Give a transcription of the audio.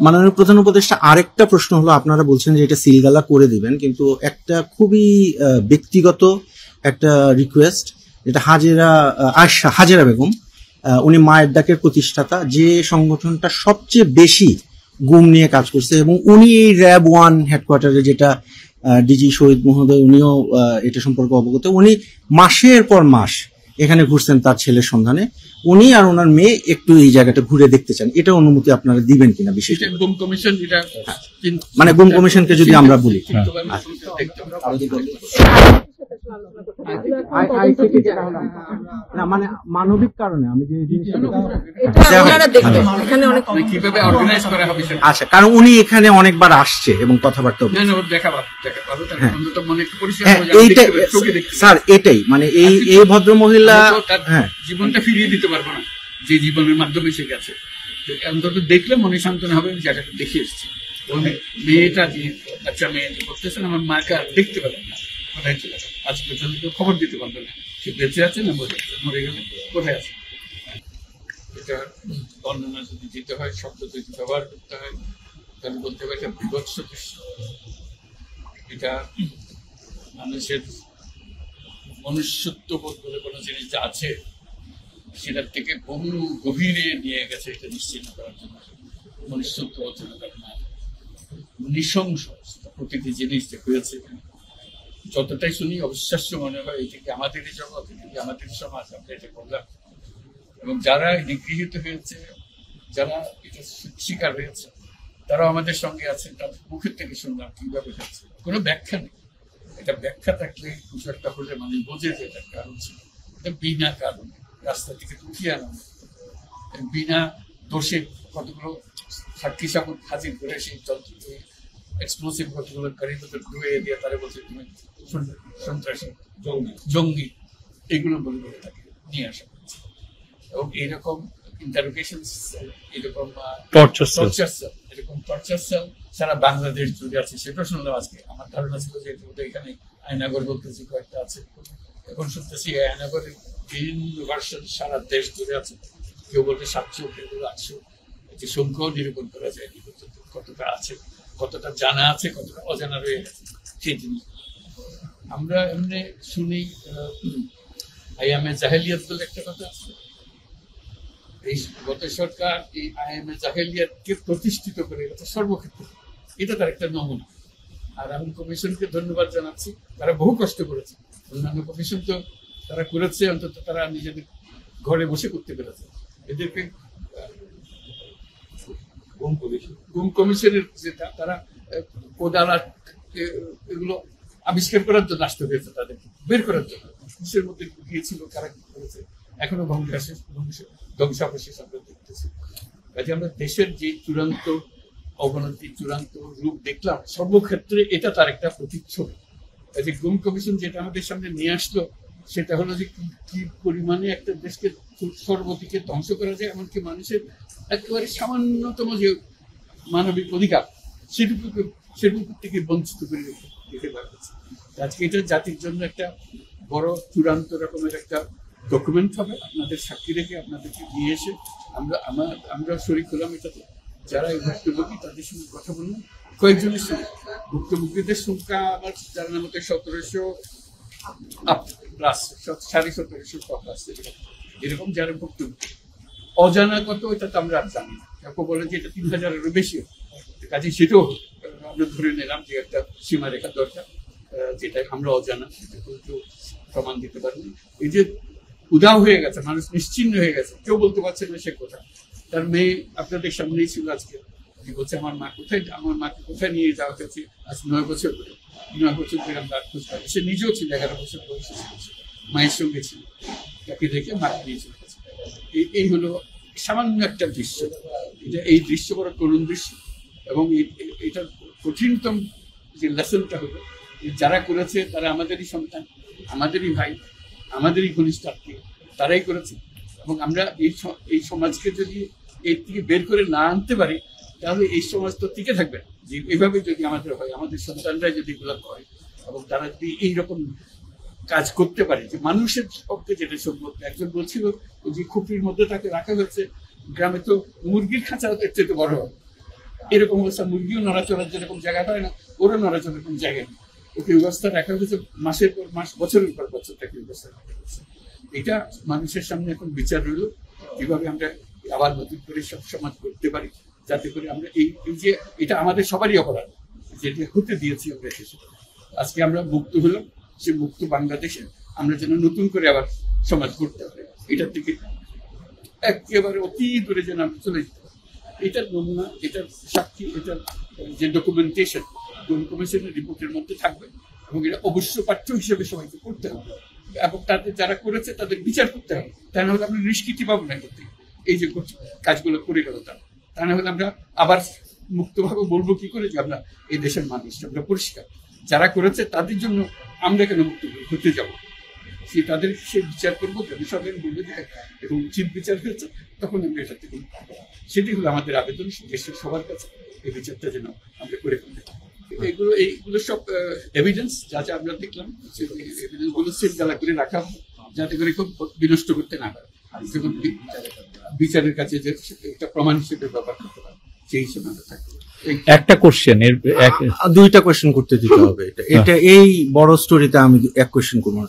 মাননীয় প্রধান উপদেষ্টা, আরেকটা প্রশ্ন হলো, আপনারা বলছেন যে এটা সিলগালা করে দিবেন, কিন্তু একটা খুবই ব্যক্তিগত একটা রিকোয়েস্ট, যেটা হাজেরা বেগম, উনি মায়ের ডাকের প্রতিষ্ঠাতা, যে সংগঠনটা সবচেয়ে বেশি গুম নিয়ে কাজ করছে, এবং উনি এই RAB-1 হেডকোয়ার্টারে, যেটা ডিজি শহীদ মহোদয়, উনিও এটা সম্পর্কে অবগত, উনি মাসের পর মাস এখানে ঘুরছেন তার ছেলের সন্ধানে। উনি আর ওনার মেয়ে একটু এই জায়গাটা ঘুরে দেখতে চান, এটা অনুমতি আপনারা দিবেন কিনা? বিশেষ গুম কমিশন, মানে গুম কমিশনকে যদি আমরা বলি, না মানে মানবিক কারণে আমি যে আচ্ছা, কারণ উনি এখানে অনেকবার আসছে এবং কথাবার্তা, স্যার এটাই মানে এই ভদ্র মহিলা জীবনটা ফিরিয়ে দিতে পারবো না যে জীবনের মাধ্যমে সে গেছে, অন্তত দেখলে মনে সান্ত্বনা হবে, জায়গাটা দেখে এসেছি। মেয়েটা যে বাচ্চা মেয়ে করতেছেন, আমার মাকে আর দেখতে পেলেন না, কোথায় চলে গেল, আজ পর্যন্ত কেউ খবর দিতে পারবে না সে বেঁচে আছে না মরে গেলে, কোথায় আছে। এটা বর্ণনা যদি দিতে হয়, শব্দ যদি ব্যবহার করতে হয়, তাহলে বলতে হবে এটা বিভৎস দৃশ্য। এটা মানুষের মনুষ্যত্ব বোধ বলে কোনো জিনিস যা আছে সেটার থেকে বহু গভীরে নিয়ে গেছে, এটা নিশ্চিন্ন করার জন্য। মনুষ্যত্ব অর্জনের কারণে নৃশংস প্রতিটি জিনিস যে হয়েছে, যতটাই শুনি অবিশ্বাস্য মনে হয়। এটা কি আমাদেরই জগৎ, এটা কি আমাদের সমাজ, আমরা এটা করলাম। এবং যারা নিগৃহীত হয়েছে, যারা এটা শিকার হয়েছে, তারাও আমাদের সঙ্গে আছে, তাদের মুখের থেকে শুনলাম কিভাবে হয়েছে। কোনো ব্যাখ্যা নেই, এটা ব্যাখ্যা থাকলে কিছু একটা হলে মানুষ বোঝে যে এটার কারণ ছিল। এটা বিনা কারণে রাস্তা থেকে উঠিয়ে আনা, বিনা দোষে কতগুলো সাক্ষী সাবুত হাজির করে সেই যন্ত্রকে এক্সপ্লোসিভ কতগুলো গাড়ির ভিতরে ঢুয়ে দিয়ে তারা বলছে তুমি সন্ত্রাসী, জঙ্গি, এগুলো বলে বলে তাকে নিয়ে আসা হচ্ছে। এবং এইরকম ইন্টারোগেশন, এরকম টর্চার সেল সারা বাংলাদেশ জুড়ে আছে, সেটা শুনলাম আজকে। আমার ধারণা ছিল যে এখানে আয়নাগর বলতেছি কয়েকটা আছে, এখন শুনতেছি আয়নাগরের বিভিন্ন ভার্সন সারা দেশ জুড়ে আছে। কেউ বলতে 700, কেউ বলতে 800, যে সংখ্যাও নিরূপণ করা যায়নি পর্যন্ত, কতটা আছে, কতটা জানা আছে, কতটা অজানা রয়ে গেছে সেই জিনিস। আমরা এমনি শুনি আইএমএ জাহেলিয়াত বলে একটা কথা আছে। এই গত সরকার এই আইএমএ জাহেলিয়াতকে প্রতিষ্ঠিত করে গেছে সর্বক্ষেত্রে, এটা তার একটা নমুনা। আর আমি কমিশনকে ধন্যবাদ জানাচ্ছি, তারা বহু কষ্ট করেছে। অন্যান্য কমিশন তো তারা করেছে, অন্তত তারা নিজেদের ঘরে বসে করতে পেরেছে। এদেরকে গুম কমিশনের যেটা, তারা কোদালা এগুলো আবিষ্কার করার জন্য আসতে হয়েছে, তাদেরকে বের করার জন্য দেশের মধ্যে গিয়েছিল, কারা কি করেছে এখনো ধ্বংসাবশেষ আমরা দেখতেছি। কাজে আমরা দেশের যে চূড়ান্ত অবনতি, চূড়ান্ত রূপ দেখলাম সর্বক্ষেত্রে, এটা তার একটা প্রতিচ্ছবি। কাজে গুম কমিশন যেটা আমাদের সামনে নিয়ে আসলো, সেটা হলো যে কি পরিমাণে একটা দেশকে সর্বদিকে ধ্বংস করা যায়, এমনকি মানুষের একেবারে সামান্যতম যে মানবিক অধিকার সেটুকু থেকে বঞ্চিত করে রেখে দেওয়া হয়েছে। আজকে এটা জাতির জন্য একটা বড় চূড়ান্ত রকমের একটা ডকুমেন্ট হবে। আপনাদের সাক্ষী রেখে, আপনাদেরকে নিয়ে এসে আমরা শরীক হলাম এটাতে। যারা এই ভুক্তভোগী তাদের সঙ্গে কথা বললাম, কয়েকজনের সঙ্গে ভুক্তভোগীদের সংখ্যা আমার জানার মতো 1700 প্লাস, 1750 প্লাস এরকম যারা ভুক্তভোগী। অজানা কত এটা তো আমরা আর জানি না, কেউ বলে যে এটা 3000-এরও বেশি। কাজে সেটাও আমরা ধরে নিলাম যে একটা সীমারেখা দরকার, যেটা আমরা অজানা, সেটা কেউ প্রমাণ দিতে পারবে। এই যে উদাও হয়ে গেছে, মানুষ নিশ্চিন্ন হয়ে গেছে, কেউ বলতে পারছে না সে কোথায়। তার মেয়ে আপনাদের সামনেই ছিল আজকে, যে বলছে আমার মাকে কোথায় নিয়ে যাওয়া হয়েছে। আজ 9 বছর ধরে আমরা খোঁজ পাই। সে নিজেও ছিল 11 বছর বয়সে ছিল, মায়ের সঙ্গে ছিল, তাকে দেখে মাকে নিয়ে চলে গেছে। এই হলো সামান্য একটা দৃশ্য। এই দৃশ্য বড় করুণ দৃশ্য। এবং এটার কঠিনতম যে লেসনটা হলো, যারা করেছে তারা আমাদেরই সন্তান, আমাদেরই ভাই, আমাদেরই ঘনিষ্ঠ আত্মীয়, তারাই করেছে। এবং আমরা এই সমাজকে যদি এর থেকে বের করে না আনতে পারি, তাহলে এই সমাজ তো টিকে থাকবে না। যে এভাবে যদি আমাদের হয়, আমাদের সন্তানরা যদি এগুলো করে, এবং তারা যদি এইরকম কাজ করতে পারে, যে মানুষের পক্ষে যেটা সম্ভব। একজন বলছিল যে খুপড়ির মধ্যে তাকে রাখা হয়েছে, গ্রামে তো মুরগির খাঁচা এর চেয়ে বড় হবে, এরকম অবস্থা, মুরগিও নড়াচড়ার যেরকম জায়গা পায় না, ওরও নড়াচড়ার কোনো জায়গা নেই। ওকে ব্যবস্থা রাখা হয়েছে মাসের পর মাস, বছরের পর বছর তাকে ব্যবস্থা রাখা হয়েছে। এটা মানুষের সামনে এখন বিচার রইল, কিভাবে আমরা আবার নতুন করে সব সমাজ করতে পারি, যাতে করে আমরা এই যে এটা আমাদের সবারই অপরাধ যেটা হতে দিয়েছি আমরা দেশে। আজকে আমরা মুক্ত হলাম, সে মুক্ত বাংলাদেশে আমরা যেন নতুন করে আবার সমাজ করতে পারি, এটার থেকে একেবারে অতি দূরে যেন আমরা চলে যেতে পারি। এটার নমুনা, এটার সাক্ষী, এটার যে ডকুমেন্টেশন গুম কমিশনের রিপোর্টের মধ্যে থাকবে, এবং এটা অবশ্য পাঠ্য হিসেবে সবাইকে করতে হবে, এবং তাদের যারা করেছে তাদের বিচার করতে হবে। তা না হলে আমরা নিষ্কৃতি পাবো না করতে, এই যে কাজগুলো করে গেল তা না হলে আমরা আবার মুক্তভাবে বলবো কি করে যে আমরা এই দেশের মানুষ, আমরা পরিষ্কার। যারা করেছে তাদের জন্য আমরা কেন মুক্ত হতে যাবো? তাদের সে বিচার করবো, যদি সবাই বলবে যে এবং উচিত বিচার হয়েছে, তখন আমরা এটা থেকে সেটি হলো আমাদের আবেদন দেশের সবার কাছে, এই বিচারটা যেন আমরা করে ফেলতে। এইগুলো সব এভিডেন্স যা যা আমরা দেখলাম, সেই এভিডেন্সগুলো সিলগালা করে রাখা হয়, যাতে করে খুব বিনষ্ট করতে না পারে, যখন বিচারের কাছে যে একটা প্রমাণ হিসেবে ব্যবহার করতে পারে, সেই হিসেবে আমরা থাকবো। একটা কোশ্চেন, দুইটা কোয়েশ্চেন করতে দিতে হবে। এটা এই বড় স্টোরিতে আমি এক কোয়েশ্চেন করবো।